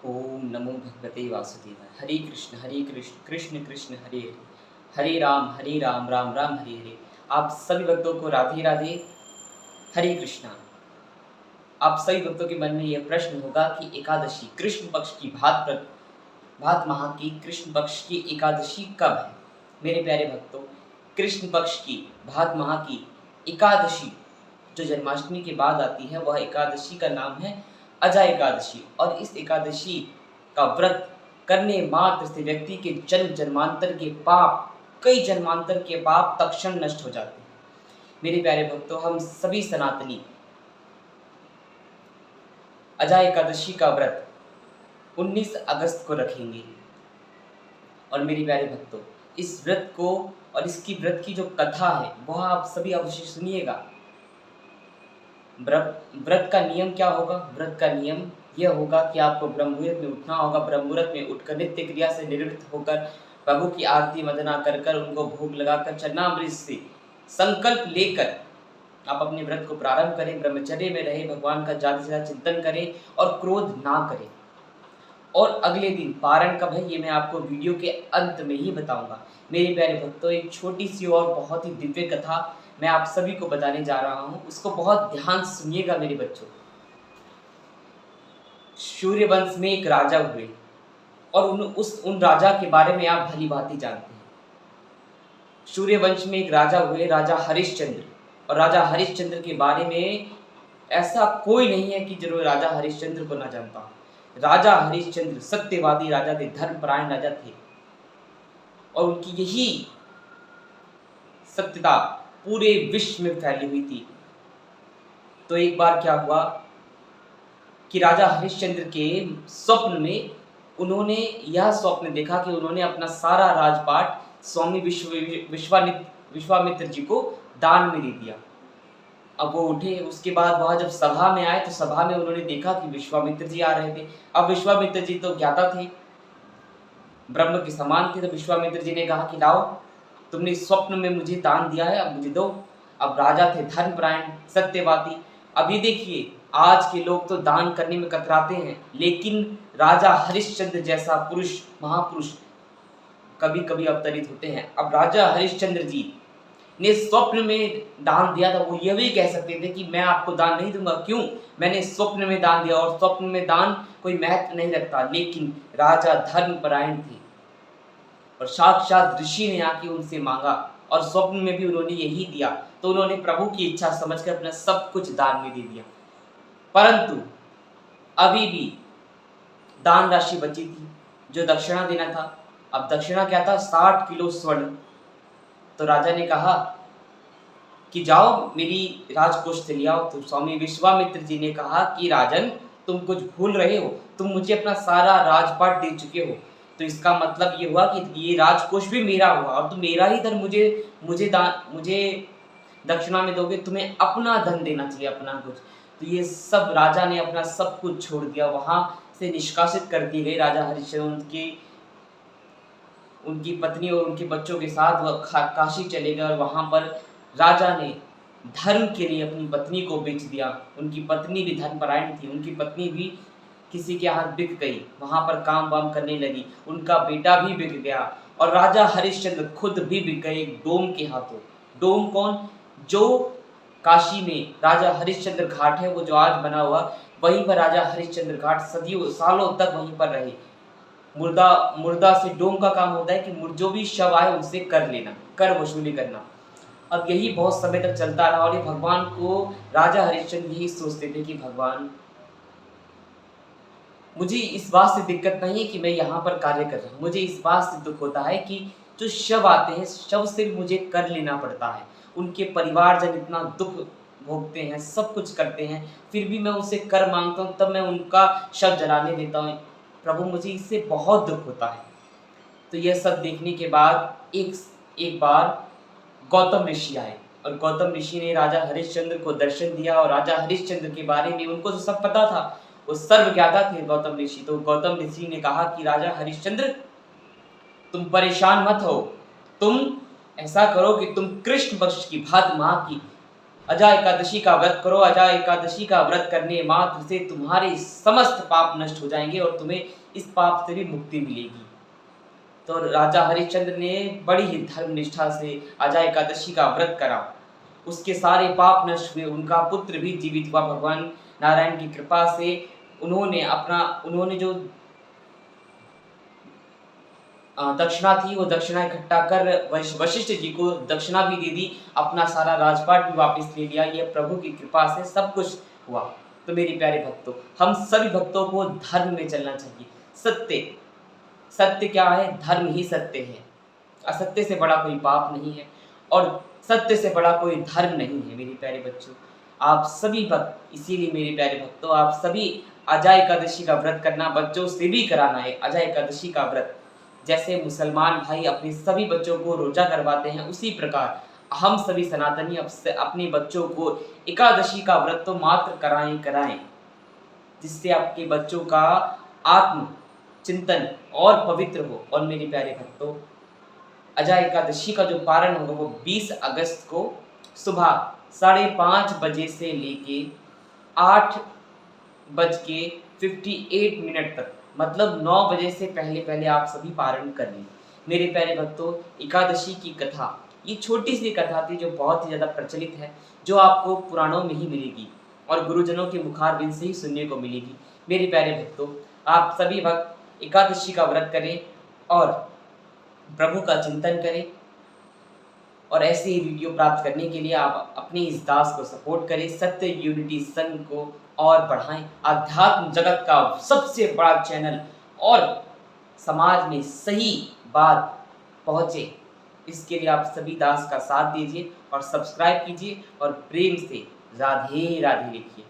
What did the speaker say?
ओम नमो भगवते वासुदेवाय। हरे कृष्ण कृष्ण कृष्ण हरे हरे, हरे राम राम राम हरे हरे। आप सभी भक्तों को राधे राधे। हरे कृष्णा। आप सभी भक्तों के मन में यह प्रश्न होगा कि एकादशी कृष्ण पक्ष की भात माह की कृष्ण पक्ष की एकादशी कब है। मेरे प्यारे भक्तों, कृष्ण पक्ष की भात माह की एकादशी जो जन्माष्टमी के बाद आती है, वह एकादशी का नाम है अजा एकादशी। और इस एकादशी का व्रत करने मात्र से व्यक्ति के जन्म जन्मांतर के पाप, कई जन्मांतर के पाप तत्क्षण नष्ट हो जाते हैं। मेरे प्यारे भक्तों, हम सभी सनातनी अजा एकादशी का व्रत 19 अगस्त को रखेंगे। और मेरे प्यारे भक्तों, इस व्रत को और इसकी व्रत की जो कथा है वह आप सभी अवश्य सुनिएगा। व्रत का नियम क्या होगा? व्रत का नियम यह होगा कि आपको ब्रह्म मुहूर्त में उठना होगा। ब्रह्म मुहूर्त में उठकर नित्य क्रिया से निवृत्त होकर प्रभु की आरती वंदना कर कर उनको भोग लगाकर चरणामृत से संकल्प लेकर आप अपने व्रत को प्रारंभ करें। ब्रह्मचर्य में रहे, भगवान का ज्यादा से ज्यादा चिंतन करें और क्रोध ना करें। और अगले दिन पारण कब है ये मैं आपको वीडियो के अंत में ही बताऊंगा। मेरे प्यारे भक्तों, एक छोटी सी और बहुत ही दिव्य कथा मैं आप सभी को बताने जा रहा हूँ, उसको बहुत ध्यान से सुनिएगा मेरे बच्चों। सूर्यवंश में एक राजा हुए और उन राजा के बारे में आप भली भांति जानते हैं। सूर्यवंश में एक राजा हुए, राजा हरिश्चंद्र। और राजा हरिश्चंद्र के बारे में ऐसा कोई नहीं है कि जो राजा हरिश्चंद्र को ना जानता हो। राजा हरिश्चंद्र सत्यवादी राजा थे, धर्मपरायण राजा थे और उनकी यही सत्यता पूरे विश्व में फैली हुई थी। तो एक बार क्या हुआ कि राजा हरिश्चंद्र के स्वप्न में उन्होंने यह स्वप्न देखा कि उन्होंने अपना सारा राजपाट स्वामी विश्वामित्र जी को दान में दे दिया। अब वो उठे, उसके बाद वह जब सभा में आए तो सभा में उन्होंने देखा कि विश्वामित्र जी आ रहे थे। अब विश्वामित्र जी तो ज्ञाता थे, ब्रह्म के समान थे। तो विश्वामित्र जी ने कहा कि लाओ, तुमने स्वप्न में मुझे दान दिया है, अब मुझे दो। अब राजा थे धर्मपरायण सत्यवादी। अब ये देखिए, आज के लोग तो दान करने में कतराते हैं, लेकिन राजा हरिश्चंद्र जैसा पुरुष, महापुरुष कभी कभी अवतरित होते हैं। अब राजा हरिश्चंद्र जी ने स्वप्न में दान दिया था, वो ये भी कह सकते थे कि मैं आपको दान नहीं दूंगा। क्यों? मैंने स्वप्न में दान दिया और स्वप्न में दान कोई महत्व नहीं रखता। लेकिन राजा धर्मपरायण थे और साक्षात ऋषि ने आके उनसे मांगा और स्वप्न में भी उन्होंने यही दिया। तो उन्होंने प्रभु की इच्छा समझकर अपना सब कुछ दान में दे दिया। परंतु अभी भी दान राशि बची थी जो दक्षिणा देना था। अब दक्षिणा क्या था? 60 किलो स्वर्ण। तो राजा ने कहा कि जाओ मेरी राजकोष से ले आओ। तो स्वामी विश्वामित्र जी ने कहा कि राजन, तुम कुछ भूल रहे हो, तुम मुझे अपना सारा राजपाट दे चुके हो। तो इसका मतलब ये हुआ कि ये राजकोष भी मेरा हुआ और तुम मेरा ही धन मुझे दक्षिणा में दोगे। तुम्हें अपना धन देना चाहिए, अपना कुछ। तो ये सब राजा ने अपना सब कुछ छोड़ दिया, वहां से निष्कासित कर दिए गए। राजा हरिश्चंद्र उनकी पत्नी और उनके बच्चों के साथ वह काशी चले गए और वहां पर राजा ने धर्म के लिए अपनी पत्नी को बेच दिया। उनकी पत्नी भी धर्मपरायण थी, उनकी पत्नी भी किसी के हाथ बिक गई, वहां पर काम वाम करने लगी। उनका बेटा भी बिक गया और राजा हरिश्चंद्र खुद भी बिक गए डोम के हाथों। डोम कौन? जो काशी में राजा हरिश्चंद्र घाट है, वो जो आज बना हुआ, वहीं पर राजा हरिश्चंद्र घाट सदियों सालों तक वहीं पर रहे। मुर्दा से डोम का काम होता है कि जो भी शव आए उनसे कर लेना, कर वसूली करना। अब यही बहुत समय तक चलता रहा और ये भगवान को राजा हरिश्चंद्र यही सोचते थे कि भगवान, मुझे इस बात से दिक्कत नहीं है कि मैं यहाँ पर कार्य कर रहा हूँ, मुझे इस बात से दुख होता है कि जो शव आते हैं, शव से भी मुझे कर लेना पड़ता है। उनके परिवारजन इतना दुख भोगते हैं, सब कुछ करते हैं, फिर भी मैं उनसे कर मांगता हूँ, तब मैं उनका शव जलाने देता हूँ। प्रभु, मुझे इससे बहुत दुख होता है। तो यह सब देखने के बाद एक बार गौतम ऋषि आए और गौतम ऋषि ने राजा हरिश्चंद्र को दर्शन दिया और राजा हरिश्चंद्र के बारे में उनको तो सब पता था, वो सर्वज्ञाता थे गौतम ऋषि। तो गौतम ऋषि ने कहा कि राजा हरिश्चंद्र, तुम परेशान मत हो, तुम ऐसा करो कि तुम कृष्ण पक्ष की भात माह की अजा एकादशी का व्रत करो। अजा एकादशी का व्रत करने मात्र से तुम्हारे समस्त पाप नष्ट हो जाएंगे और तुम्हें इस पाप से भी मुक्ति मिलेगी। तो राजा हरिश्चंद्र ने बड़ी ही धर्म निष्ठा से अजा एकादशी का व्रत करा। उसके सारे पाप नष्ट हुए, उनका पुत्र भी जीवित हुआ भगवान नारायण की कृपा से। उन्होंने जो दक्षिणा थी वो दक्षिणा इकट्ठा कर वशिष्ठ जी को दक्षिणा भी दे दी, अपना सारा राजपाट भी वापस ले लिया। ये प्रभु की कृपा से सब कुछ हुआ। तो मेरे प्यारे भक्तों, हम सभी भक्तों को धर्म में चलना चाहिए। सत्य सत्य क्या है? धर्म ही सत्य है। असत्य से बड़ा कोई पाप नहीं है और सत्य से बड़ा कोई धर्म नहीं है। मेरे प्यारे बच्चों, आप सभी भक्त, इसीलिए मेरे प्यारे भक्तों, आप सभी अजा एकादशी का व्रत करना, बच्चों से भी कराना है अजा एकादशी का व्रत। जैसे मुसलमान भाई अपने सभी बच्चों को रोजा करवाते हैं, उसी प्रकार हम सभी सनातनी अपने बच्चों को एकादशी का व्रत तो मात्र कराएं, जिससे आपके बच्चों का आत्म चिंतन और पवित्र हो। और मेरे प्यारे भक्तों, अजा एकादशी का जो पारण होगा वो 20 अगस्त को सुबह 5:30 बजे से लेके 8:58 तक, मतलब 9 बजे से पहले पहले आप सभी पारण कर लें। मेरे प्यारे भक्तों, एकादशी की कथा, ये छोटी सी कथा थी जो बहुत ही ज़्यादा प्रचलित है, जो आपको पुराणों में ही मिलेगी और गुरुजनों के मुखारबिंद से ही सुनने को मिलेगी। मेरे प्यारे भक्तों, आप सभी भक्त एकादशी का व्रत करें और प्रभु का चिंतन करें। और ऐसे ही वीडियो प्राप्त करने के लिए आप अपने इस दास को सपोर्ट करें, सत्य यूनिटी संघ को और बढ़ाएं। आध्यात्म जगत का सबसे बड़ा चैनल और समाज में सही बात पहुंचे, इसके लिए आप सभी दास का साथ दीजिए और सब्सक्राइब कीजिए और प्रेम से राधे राधे लिखिए।